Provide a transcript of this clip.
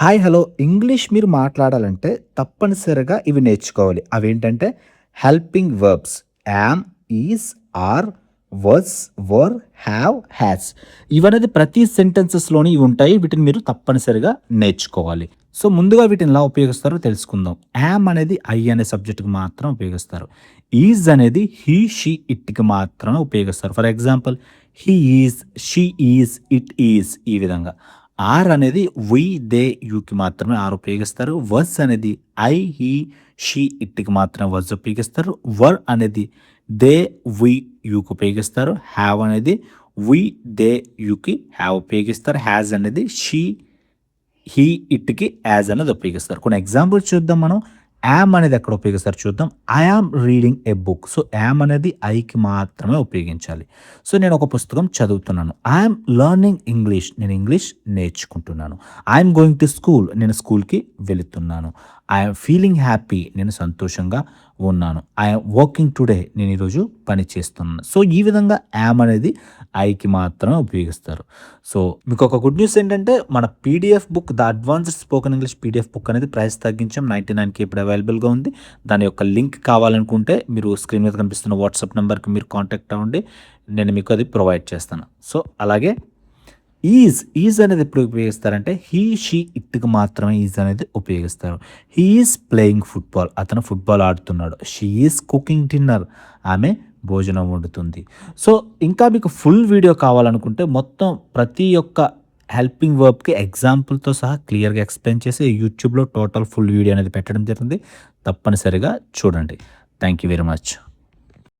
Hi! Hello! English మీరు మాట్లాడాలంటే తప్పనిసరిగా ఇవి నేర్చుకోవాలి. అవేంటంటే helping verbs am, is, are, was, were, have, has. ఇవనేది ప్రతి సెంటెన్సెస్‌లోని ఇవుంటాయి. వీటిని మీరు తప్పనిసరిగా నేర్చుకోవాలి. సో, ముందుగా వీటిని ఎలా ఉపయోగిస్తారో తెలుసుకుందాం. యామ్ అనేది ఐ అనే సబ్జెక్ట్‌కి మాత్రం ఉపయోగిస్తారు. ఈజ్ అనేది హీ, షీ, ఇట్‌కి మాత్రమే ఉపయోగిస్తారు. For example he is, she is, it is ఈ విధంగా. ఆర్ అనేది వి, దే, యూకి మాత్రమే ఆర్ ఉపయోగిస్తారు. వస్ అనేది ఐ, హీ, షీ, ఇట్‌కి మాత్రమే వస్ ఉపయోగిస్తారు. వర్ అనేది దే, వి, యూకి ఉపయోగిస్తారు. హ్యావ్ అనేది వి, దే, యూకి హ్యావ్ ఉపయోగిస్తారు. హ్యాజ్ అనేది షీ, హీ, ఇట్‌కి యాజ్ అనేది ఉపయోగిస్తారు. కొన్ని ఎగ్జాంపుల్స్ చూద్దాం మనం. యామ్ అనేది ఎక్కడ ఉపయోగిస్తారు చూద్దాం. I am reading a book. So, yam అనేది ఐకి మాత్రమే ఉపయోగించాలి. సో, నేను ఒక పుస్తకం చదువుతున్నాను. I am learning English. నేను ఇంగ్లీష్ నేర్చుకుంటున్నాను. I am going to school. నేను స్కూల్‌కి వెళుతున్నాను. I am feeling happy. నేను సంతోషంగా ఉన్నాను. I am working today. నేను ఈరోజు పని చేస్తున్నాను. సో, ఈ విధంగా యామ్ అనేది ఐకి మాత్రమే ఉపయోగిస్తారు. సో, మీకొక గుడ్ న్యూస్ ఏంటంటే మన PDF book the advanced spoken English PDF book అనేది ప్రైస్ తగ్గించాం. 99కి ఇప్పుడు అవైలబుల్‌గా ఉంది. దాని యొక్క లింక్ కావాలనుకుంటే మీరు స్క్రీన్ మీద కనిపిస్తున్న వాట్సాప్ నంబర్‌కి మీరు కాంటాక్ట్ అవ్వండి. నేను మీకు అది ప్రొవైడ్ చేస్తాను. సో, అలాగే ఈజ్ అనేది ఎప్పుడు ఉపయోగిస్తారంటే హీ, షీ, ఇట్‌కి మాత్రమే ఈజ్ అనేది ఉపయోగిస్తారు. He is playing football. అతను ఫుట్‌బాల్ ఆడుతున్నాడు. She is cooking dinner. ఆమె భోజనం వండుతుంది. సో, ఇంకా మీకు ఫుల్ వీడియో కావాలనుకుంటే మొత్తం ప్రతి ఒక్క హెల్పింగ్ వర్బ్‌కి ఎగ్జాంపుల్‌తో సహా క్లియర్‌గా ఎక్స్‌ప్లెయిన్ చేసి యూట్యూబ్‌లో టోటల్ ఫుల్ వీడియో అనేది పెట్టడం జరిగింది. తప్పనిసరిగా చూడండి. Thank you very much.